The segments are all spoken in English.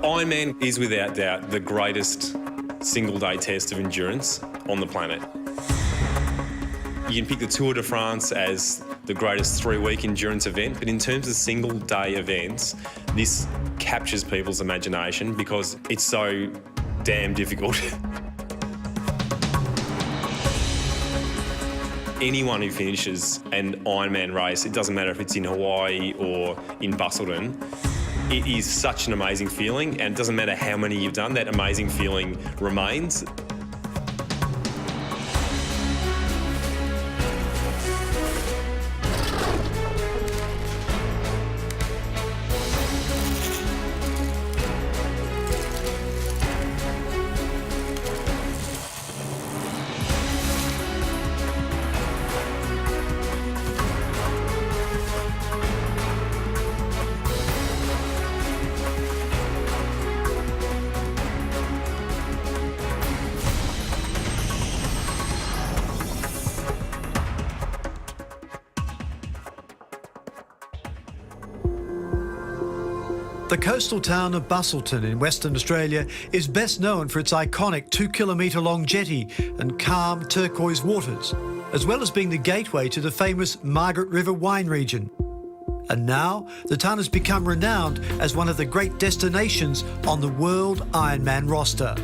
Ironman is without doubt the greatest single-day test of endurance on the planet. You can pick the Tour de France as the greatest three-week endurance event, but in terms of single-day events, this captures people's imagination because it's so damn difficult. Anyone who finishes an Ironman race, it doesn't matter if it's in Hawaii or in Busselton, it is such an amazing feeling, and it doesn't matter how many you've done, that amazing feeling remains. The coastal town of Busselton in Western Australia is best known for its iconic 2-kilometre-long jetty and calm turquoise waters, as well as being the gateway to the famous Margaret River wine region. And now, the town has become renowned as one of the great destinations on the World Ironman roster.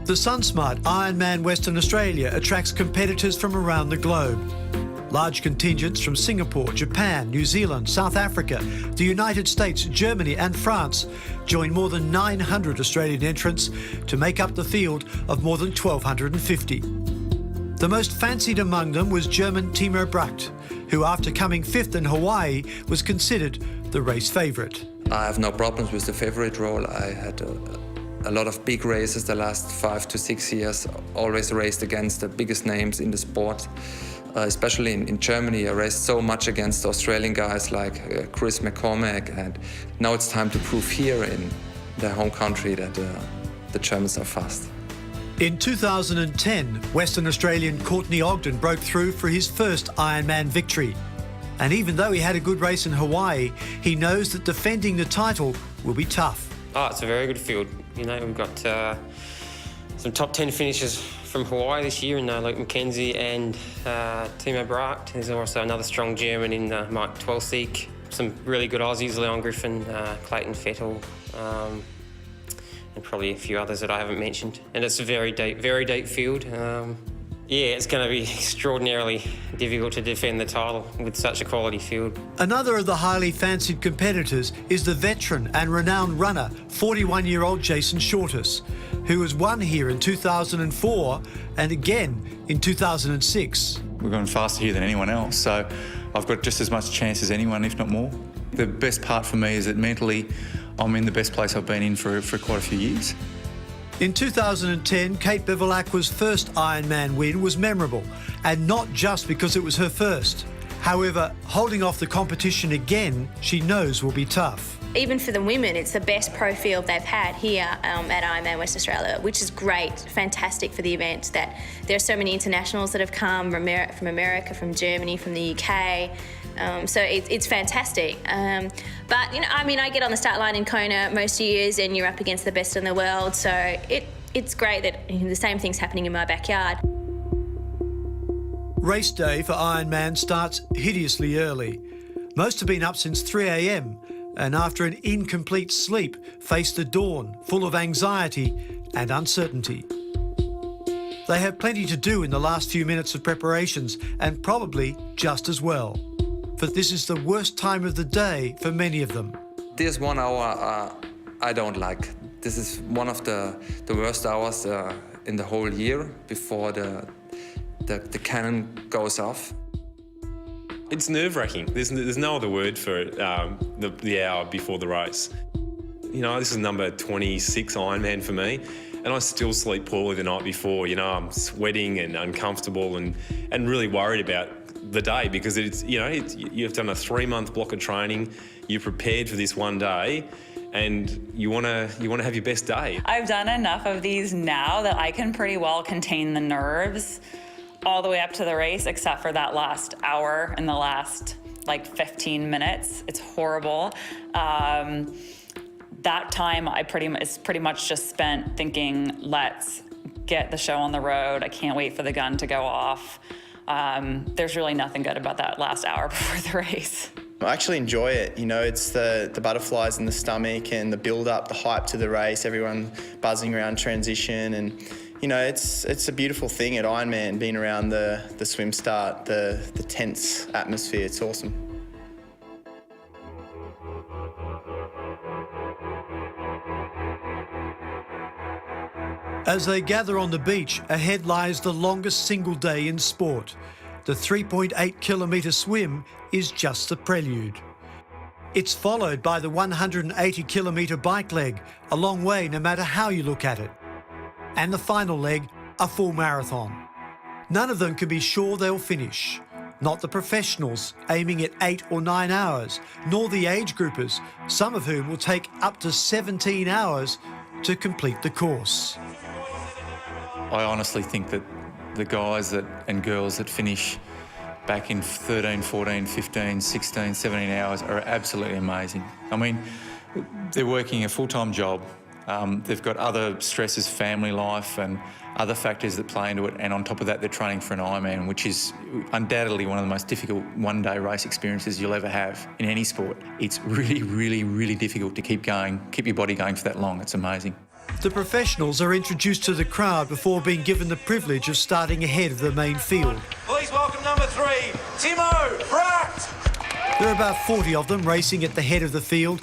The SunSmart Ironman Western Australia attracts competitors from around the globe. Large contingents from Singapore, Japan, New Zealand, South Africa, the United States, Germany and France join more than 900 Australian entrants to make up the field of more than 1,250. The most fancied among them was German Timo Bracht, who after coming fifth in Hawaii was considered the race favourite. I have no problems with the favourite role. I had a lot of big races the last 5 to 6 years, always raced against the biggest names in the sport. Especially in Germany, I raced so much against Australian guys like Chris McCormack, and now it's time to prove here in their home country that the Germans are fast. In 2010, Western Australian Courtney Ogden broke through for his first Ironman victory. And even though he had a good race in Hawaii, he knows that defending the title will be tough. Oh, it's a very good field. You know, we've got some top 10 finishes from Hawaii this year in Luke McKenzie and Timo Bracht. There's also another strong German in Mike Twelsiek. Some really good Aussies, Leon Griffin, Clayton Fettel, and probably a few others that I haven't mentioned. And it's a very deep field. Yeah, it's going to be extraordinarily difficult to defend the title with such a quality field. Another of the highly fancied competitors is the veteran and renowned runner, 41-year-old Jason Shortus, who has won here in 2004 and again in 2006. We're going faster here than anyone else, so I've got just as much chance as anyone, if not more. The best part for me is that mentally I'm in the best place I've been in for quite a few years. In 2010, Kate Bevilacqua's first Ironman win was memorable, and not just because it was her first. However, holding off the competition again, she knows will be tough. Even for the women, it's the best pro field they've had here at Ironman West Australia, which is great, fantastic for the event. That there are so many internationals that have come from America, from Germany, from the UK. So it's fantastic. But, you know, I mean, I get on the start line in Kona most years and you're up against the best in the world. So it's great that the same thing's happening in my backyard. Race day for Ironman starts hideously early. Most have been up since 3 a.m. and after an incomplete sleep face the dawn full of anxiety and uncertainty. They have plenty to do in the last few minutes of preparations and probably just as well. But this is the worst time of the day for many of them. This 1 hour I don't like. This is one of the worst hours in the whole year before the cannon goes off. It's nerve-wracking. There's no other word for it, the hour before the race. You know, this is number 26 Ironman for me, and I still sleep poorly the night before. You know, I'm sweating and uncomfortable and really worried about the day because it's, you know, you've done a 3-month block of training, you're prepared for this one day, and you want to have your best day. I've done enough of these now that I can pretty well contain the nerves all the way up to the race, except for that last hour and the last like 15 minutes. It's horrible. that time is pretty much just spent thinking, let's get the show on the road. I can't wait for the gun to go off. There's really nothing good about that last hour before the race. I actually enjoy it. You know, it's the butterflies in the stomach and the build-up, the hype to the race, everyone buzzing around transition. And, you know, it's a beautiful thing at Ironman, being around the swim start, the tense atmosphere. It's awesome. As they gather on the beach, ahead lies the longest single day in sport. The 3.8-kilometre swim is just the prelude. It's followed by the 180-kilometre bike leg, a long way no matter how you look at it. And the final leg, a full marathon. None of them can be sure they'll finish. Not the professionals, aiming at 8 or 9 hours, nor the age groupers, some of whom will take up to 17 hours to complete the course. I honestly think that the guys and girls that finish back in 13, 14, 15, 16, 17 hours are absolutely amazing. I mean, they're working a full-time job. They've got other stresses, family life and other factors that play into it. And on top of that, they're training for an Ironman, which is undoubtedly one of the most difficult one-day race experiences you'll ever have in any sport. It's really, really, really difficult to keep your body going for that long. It's amazing. The professionals are introduced to the crowd before being given the privilege of starting ahead of the main field. Please welcome number 3, Timo Bracht. There are about 40 of them racing at the head of the field.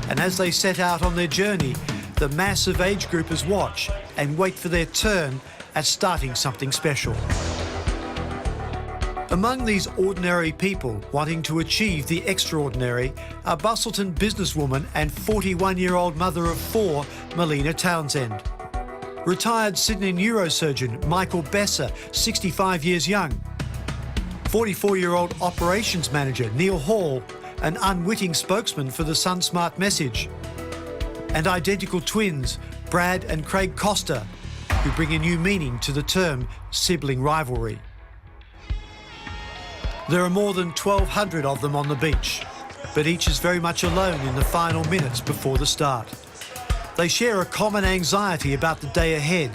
And as they set out on their journey, the massive age groupers watch and wait for their turn at starting something special. Among these ordinary people wanting to achieve the extraordinary are Busselton businesswoman and 41-year-old mother of 4, Melina Townsend. Retired Sydney neurosurgeon Michael Besser, 65 years young. 44-year-old operations manager Neil Hall, an unwitting spokesman for the SunSmart message. And identical twins, Brad and Craig Costa, who bring a new meaning to the term sibling rivalry. There are more than 1,200 of them on the beach, but each is very much alone in the final minutes before the start. They share a common anxiety about the day ahead.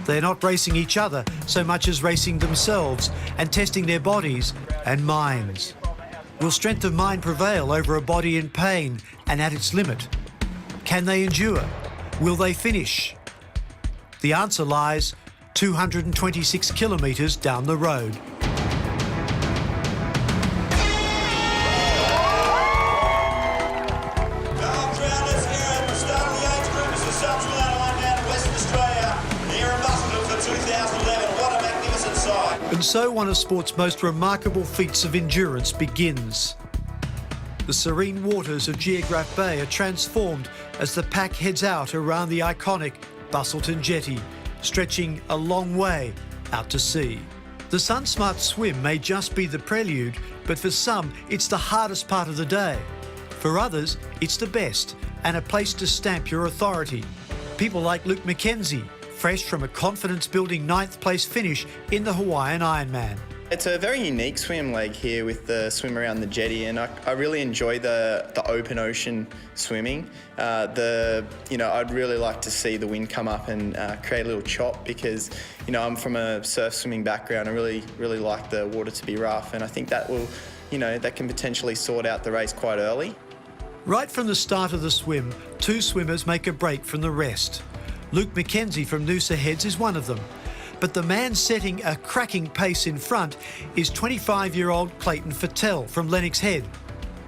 They're not racing each other so much as racing themselves and testing their bodies and minds. Will strength of mind prevail over a body in pain and at its limit? Can they endure? Will they finish? The answer lies 226 kilometres down the road. And so one of sport's most remarkable feats of endurance begins. The serene waters of Geograph Bay are transformed as the pack heads out around the iconic Busselton jetty, stretching a long way out to sea. The SunSmart swim may just be the prelude, but for some, it's the hardest part of the day. For others, it's the best and a place to stamp your authority. People like Luke McKenzie, fresh from a confidence-building 9th place finish in the Hawaiian Ironman. It's a very unique swim leg here with the swim around the jetty, and I really enjoy the open ocean swimming. I'd really like to see the wind come up and create a little chop because, I'm from a surf swimming background. I really like the water to be rough, and I think that will, that can potentially sort out the race quite early. Right from the start of the swim, 2 swimmers make a break from the rest. Luke McKenzie from Noosa Heads is one of them. But the man setting a cracking pace in front is 25-year-old Clayton Fattel from Lennox Head.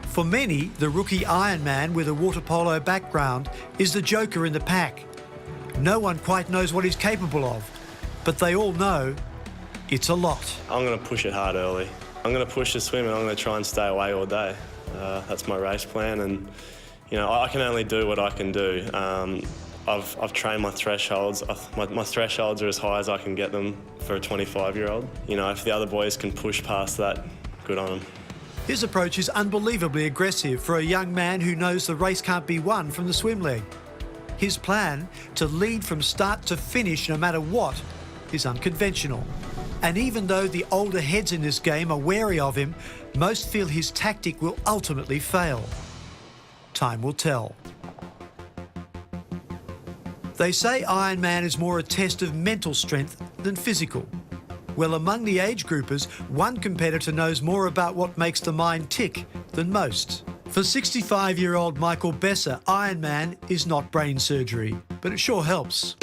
For many, the rookie Ironman with a water polo background is the joker in the pack. No one quite knows what he's capable of, but they all know it's a lot. I'm going to push it hard early. I'm going to push the swim and I'm going to try and stay away all day. That's my race plan, and I can only do what I can do. I've trained my thresholds. My thresholds are as high as I can get them for a 25-year-old. If the other boys can push past that, good on them. His approach is unbelievably aggressive for a young man who knows the race can't be won from the swim leg. His plan, to lead from start to finish no matter what, is unconventional. And even though the older heads in this game are wary of him, most feel his tactic will ultimately fail. Time will tell. They say Ironman is more a test of mental strength than physical. Well, among the age groupers, one competitor knows more about what makes the mind tick than most. For 65-year-old Michael Besser, Ironman is not brain surgery, but it sure helps.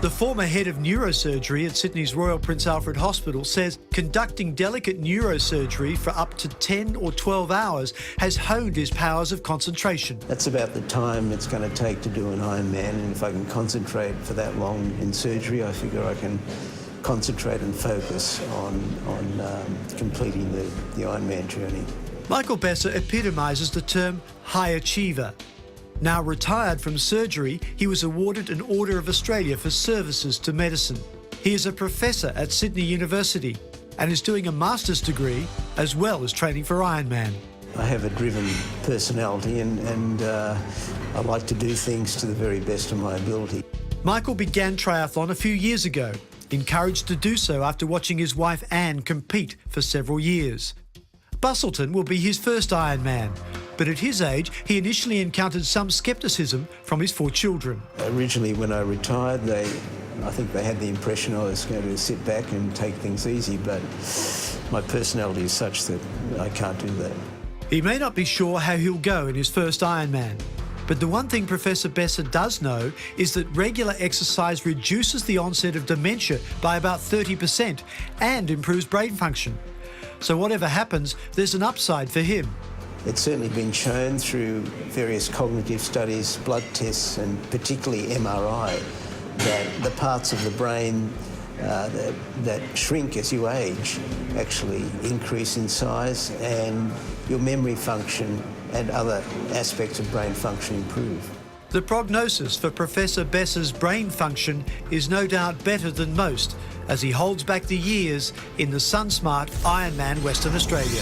The former head of neurosurgery at Sydney's Royal Prince Alfred Hospital says conducting delicate neurosurgery for up to 10 or 12 hours has honed his powers of concentration. That's about the time it's going to take to do an Ironman, and if I can concentrate for that long in surgery, I figure I can concentrate and focus on completing the Ironman journey. Michael Besser epitomises the term high achiever. Now retired from surgery, he was awarded an Order of Australia for services to medicine. He is a professor at Sydney University and is doing a master's degree as well as training for Ironman. I have a driven personality and I like to do things to the very best of my ability. Michael began triathlon a few years ago, encouraged to do so after watching his wife Anne compete for several years. Busselton will be his first Ironman, but at his age, he initially encountered some scepticism from his 4 children. Originally, when I retired, I think they had the impression I was going to sit back and take things easy, but my personality is such that I can't do that. He may not be sure how he'll go in his first Ironman, but the one thing Professor Besser does know is that regular exercise reduces the onset of dementia by about 30% and improves brain function. So whatever happens, there's an upside for him. It's certainly been shown through various cognitive studies, blood tests, and particularly MRI, that the parts of the brain that shrink as you age actually increase in size, and your memory function and other aspects of brain function improve. The prognosis for Professor Besser's brain function is no doubt better than most as he holds back the years in the sun-smart Ironman Western Australia.